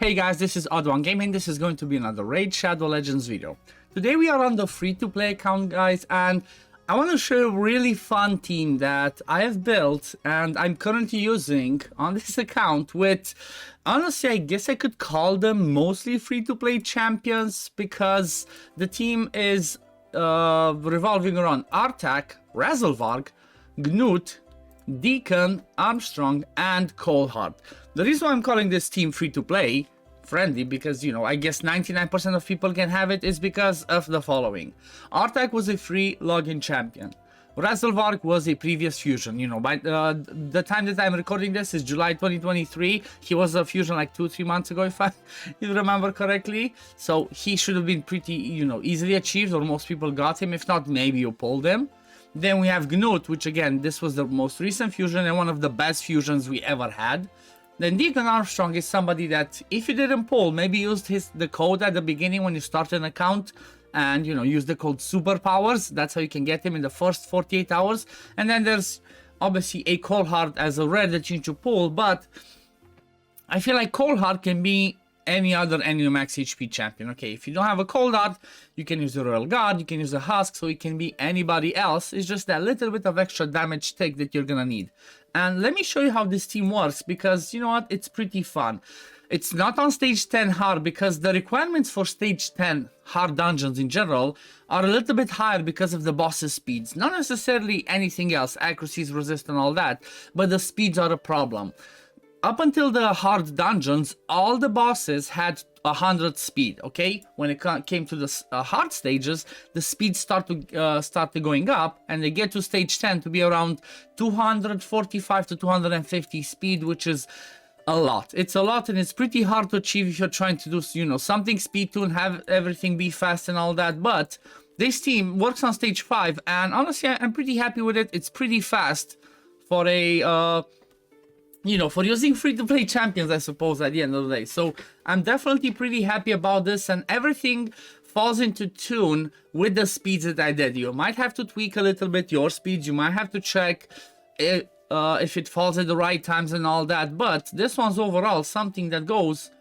Hey guys, this is OddOneGaming. This is going to be another Raid Shadow Legends video. Today we are on the free-to-play account, guys, and I want to show you a really fun team that I have built and I'm currently using on this account with, honestly, I guess I could call them mostly free-to-play champions because the team is revolving around Artak, Razelvarg, Gnut, Deacon, Armstrong, and Coldheart. The reason why I'm calling this team free-to-play friendly, because, you know, I guess 99% of people can have it, is because of the following. Artak was a free login champion. Razelvarg was a previous fusion. You know, by the time that I'm recording this is July 2023. He was a fusion like 2-3 months ago, if I remember correctly. So he should have been pretty, you know, easily achieved, or most people got him. If not, maybe you pulled him. Then we have Gnut, which again, this was the most recent fusion and one of the best fusions we ever had. Then Deacon Armstrong is somebody that, if you didn't pull, maybe used the code at the beginning when you start an account and, you know, use the code superpowers. That's how you can get him in the first 48 hours. And then there's obviously a Coldheart as a rare that you need to pull, but I feel like Coldheart can be any other max HP champion. Okay, if you don't have a Coldheart, you can use a Royal Guard, you can use a Husk, so it can be anybody else. It's just that little bit of extra damage take that you're gonna need. And let me show you how this team works, because you know what, it's pretty fun. It's not on stage 10 hard because the requirements for stage 10 hard dungeons in general are a little bit higher because of the boss's speeds. Not necessarily anything else, accuracies, resist and all that, but the speeds are a problem. Up until the hard dungeons, all the bosses had 100 speed, okay? When it came to the hard stages, the speed started going up, and they get to stage 10 to be around 245 to 250 speed, which is a lot. It's a lot, and it's pretty hard to achieve if you're trying to do, you know, something speed tune, have everything be fast and all that. But this team works on stage 5, and honestly, I'm pretty happy with it. It's pretty fast for a you know, for using free-to-play champions, I suppose, at the end of the day. So I'm definitely pretty happy about this, and everything falls into tune with the speeds that I did. You might have to tweak a little bit your speeds. You might have to check if it falls at the right times and all that. But this one's overall something that goes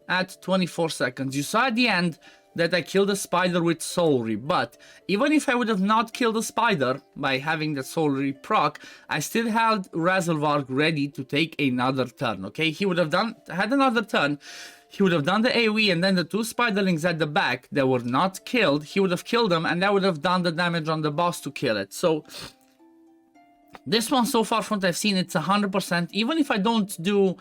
at 24 seconds. You saw at the end that I killed a spider with Soulry, but even if I would have not killed a spider by having that Soulry proc, I still had Razelvarg ready to take another turn, okay? He would have had another turn, he would have done the AoE, and then the 2 spiderlings at the back that were not killed, he would have killed them, and that would have done the damage on the boss to kill it. So this one, so far from what I've seen, it's 100%. Even if I don't do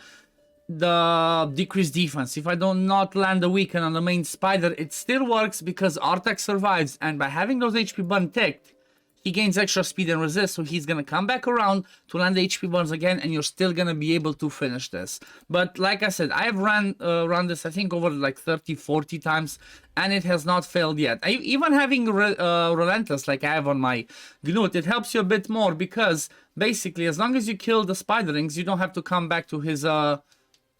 the decreased defense, if I don't not land the weaken on the main spider, it still works because Artak survives, and by having those HP burn ticked, he gains extra speed and resist, so he's gonna come back around to land the HP burns again, and you're still gonna be able to finish this. But like I said, I've run this, I think, over like 30-40 times, and it has not failed yet. Even having Relentless like I have on my Gnut, it helps you a bit more, because basically as long as you kill the spiderlings, you don't have to come back to his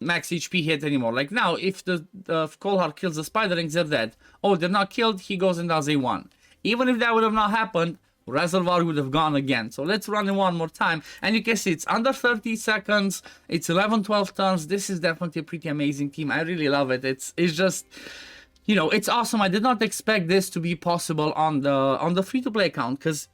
max HP hit anymore. Like now, if the Coldheart kills the spiderlings, they're dead. Oh, they're not killed, he goes and does a 1. Even if that would have not happened, Razelvarg would have gone again. So let's run it one more time, and you can see it's under 30 seconds, it's 11-12 turns. This is definitely a pretty amazing team. I really love it. It's just, you know, it's awesome. I did not expect this to be possible on the free-to-play account, because,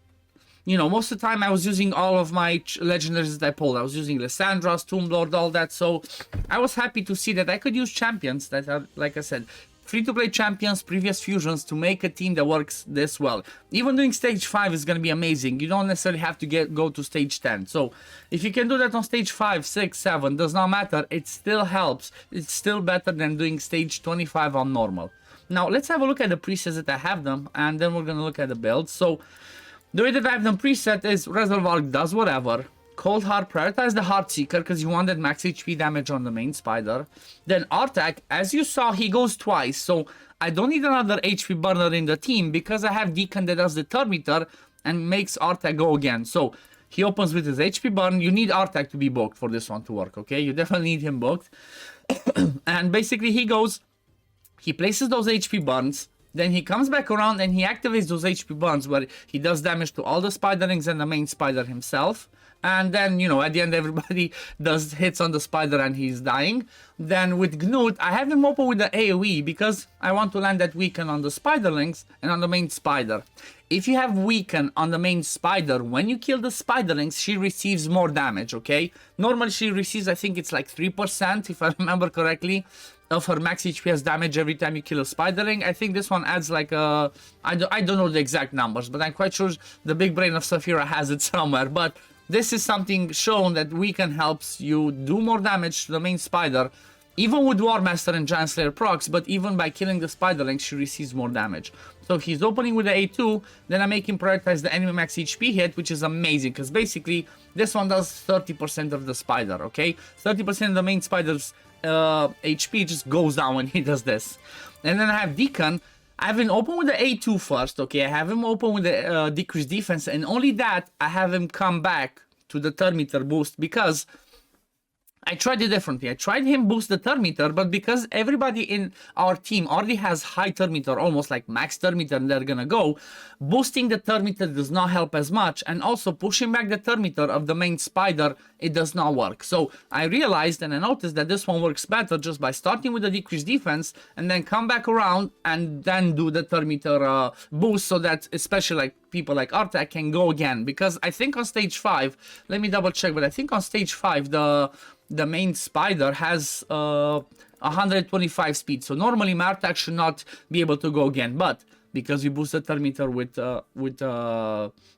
you know, most of the time I was using all of my legendaries that I pulled. I was using Lyssandra's, Tomb Lord, all that. So I was happy to see that I could use champions that are, like I said, free-to-play champions, previous fusions, to make a team that works this well. Even doing stage 5 is going to be amazing. You don't necessarily have to go to stage 10. So if you can do that on stage 5, 6, 7, does not matter. It still helps. It's still better than doing stage 25 on normal. Now let's have a look at the presets that I have them, and then we're going to look at the build. So the way that I have them preset is Razelvarg does whatever. Coldheart, prioritize the Heartseeker because you want that max HP damage on the main spider. Then Artak, as you saw, he goes twice, so I don't need another HP burner in the team because I have Deacon that does the turn meter and makes Artak go again. So he opens with his HP burn. You need Artak to be booked for this one to work, okay? You definitely need him booked. And basically he goes, he places those HP burns, then he comes back around and he activates those HP burns where he does damage to all the spiderlings and the main spider himself. and then, you know, at the end everybody does hits on the spider and he's dying. Then with Gnut, I have him open with the AoE because I want to land that weaken on the spiderlings and on the main spider. If you have weaken on the main spider, when you kill the spiderlings, she receives more damage, okay? Normally she receives, I think it's like 3%, if I remember correctly, of her max HP as damage every time you kill a spiderling. I think this one adds like a... I don't know the exact numbers, but I'm quite sure the big brain of Saphira has it somewhere. But this is something shown that weaken helps you do more damage to the main spider, even with War Master and Giant Slayer procs, but even by killing the spiderling, she receives more damage. So if he's opening with the A2, then I make him prioritize the enemy max HP hit, which is amazing, because basically this one does 30% of the spider, okay? 30% of the main spider's HP just goes down when he does this. And then I have Deacon. I have him open with the A2 first, okay? I have him open with the decreased defense, and only that, I have him come back to the turn meter boost, because I tried it differently. I tried him boost the turn meter, but because everybody in our team already has high turn meter, almost like max turn meter, and they're gonna go, boosting the turn meter does not help as much, and also pushing back the turn meter of the main spider, it does not work. So I realized and I noticed that this one works better just by starting with the decreased defense and then come back around and then do the turn meter boost, so that especially like people like Artak can go again. Because I think on stage 5, let me double check, but I think on stage 5 the main spider has 125 speed, so normally Artak should not be able to go again, but because we boost the turn meter with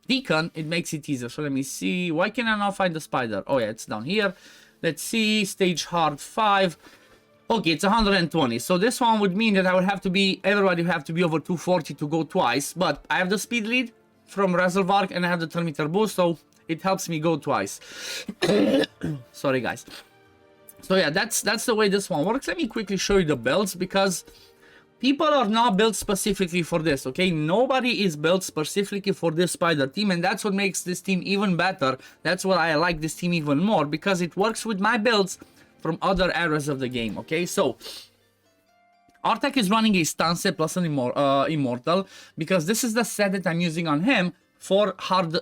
Deacon, it makes it easier. So let me see, why can I not find the spider? Oh yeah, it's down here. Let's see, stage hard 5. Okay, it's 120, so this one would mean that I would have to be, everybody would have to be over 240 to go twice, but I have the speed lead from Razelvarg and I have the turn meter boost, so it helps me go twice. Sorry guys. So yeah, that's the way this one works. Let me quickly show you the builds, because people are not built specifically for this, okay? Nobody is built specifically for this spider team, and that's what makes this team even better. That's why I like this team even more, because it works with my builds from other eras of the game, okay? So Artak is running a stun set plus an immortal, because this is the set that I'm using on him for hard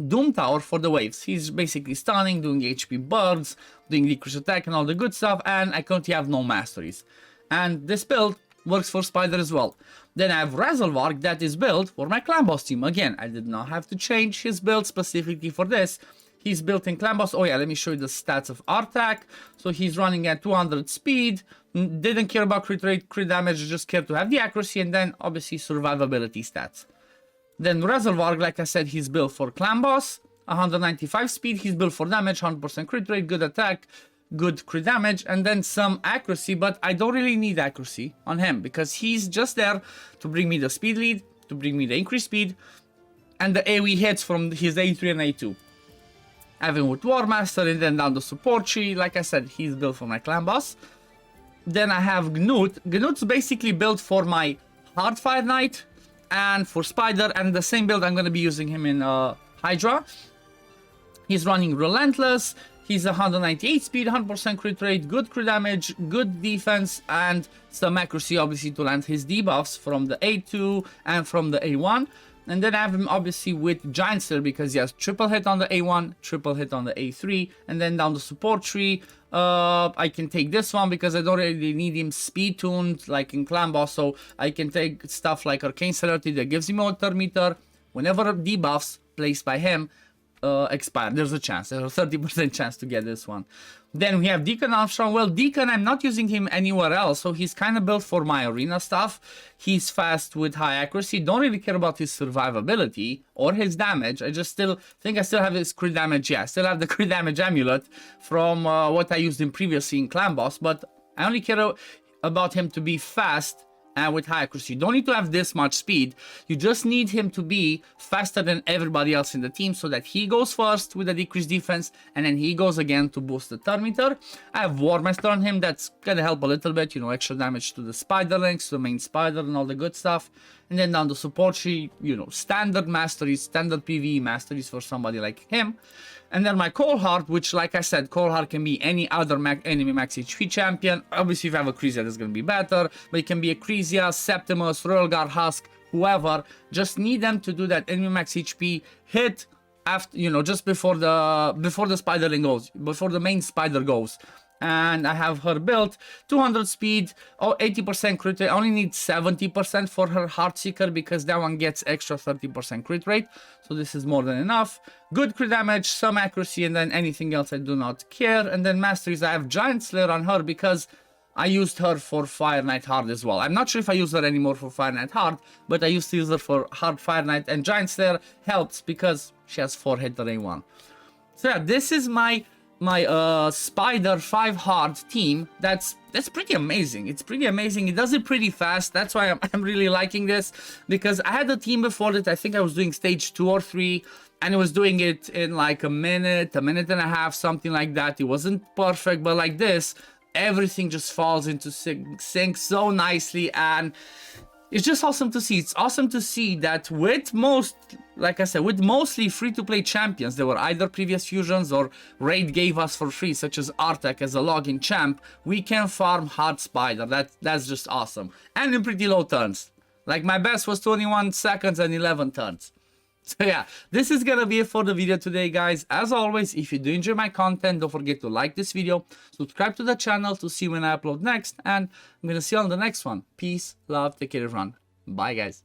Doom Tower for the waves. He's basically stunning, doing HP bursts, doing decreased attack and all the good stuff, and I currently have no masteries. And this build works for Spider as well. Then I have Razelvarg that is built for my Clan Boss team. Again, I did not have to change his build specifically for this. He's built in Clan Boss. Oh yeah, let me show you the stats of Artak. So he's running at 200 speed, didn't care about crit rate, crit damage, just cared to have the accuracy, and then obviously survivability stats. Then Razelvarg, like I said, he's built for Clan Boss, 195 speed, he's built for damage, 100% crit rate, good attack, good crit damage, and then some accuracy, but I don't really need accuracy on him, because he's just there to bring me the speed lead, to bring me the increased speed, and the AoE hits from his A3 and A2. I have him with War Master, and then down the support tree, like I said, he's built for my Clan Boss. Then I have Gnut. Gnut's basically built for my Hardfire Knight, and for Spider, and the same build I'm going to be using him in Hydra. He's running Relentless, he's 198 speed, 100% crit rate, good crit damage, good defense, and some accuracy obviously to land his debuffs from the A2 and from the A1. And then I have him obviously with Giant Slayer, because he has triple hit on the A1, triple hit on the A3, and then down the support tree, I can take this one because I don't really need him speed tuned like in Clan Boss, so I can take stuff like Arcane Celerity that gives him a turn meter. Whenever debuffs placed by him expire, there's a chance, there's a 30% chance to get this one. Then we have Deacon Armstrong. Well, Deacon, I'm not using him anywhere else, so he's kind of built for my arena stuff. He's fast with high accuracy, don't really care about his survivability or his damage. I just still think I still have his crit damage. Yeah, I still have the crit damage amulet from what I used him previously in Clan Boss, but I only care about him to be fast and with high accuracy. You don't need to have this much speed, you just need him to be faster than everybody else in the team, so that he goes first with a decreased defense, and then he goes again to boost the turn meter. I have War Master on him, that's gonna help a little bit, you know, extra damage to the spiderlings, to the main spider and all the good stuff. And then down the support tree, you know, standard masteries, standard PvE masteries for somebody like him. And then my Coldheart, which, like I said, Coldheart can be any other enemy max HP champion. Obviously, if you have a Crisia, that's going to be better. But it can be a Crisia, Septimus, Royal Guard Husk, whoever. Just need them to do that enemy max HP hit after, you know, just before the spiderling goes, before the main spider goes. And I have her built 200 speed, 80% crit rate. I only need 70% for her Heartseeker because that one gets extra 30% crit rate. So this is more than enough. Good crit damage, some accuracy, and then anything else I do not care. And then masteries, I have Giant Slayer on her because I used her for Fire Knight Hard as well. I'm not sure if I use her anymore for Fire Knight Hard, but I used to use her for Hard Fire Knight, and Giant Slayer helps because she has 4 hit the A1. So yeah, this is my Spider 5 Hard team. That's pretty amazing. It's pretty amazing. It does it pretty fast. That's why I'm really liking this, because I had a team before that I think I was doing stage 2 or 3, and it was doing it in like a minute and a half, something like that. It wasn't perfect, but like this, everything just falls into sync so nicely, and it's just awesome to see. It's awesome to see that with most, like I said, with mostly free-to-play champions, they were either previous fusions or Raid gave us for free, such as Artak as a login champ, we can farm Hard Spider. That's just awesome. And in pretty low turns. Like my best was 21 seconds and 11 turns. So yeah, this is gonna be it for the video today, guys. As always, if you do enjoy my content, don't forget to like this video, subscribe to the channel to see when I upload next, and I'm gonna see you on the next one. Peace, love, take care everyone. Bye guys.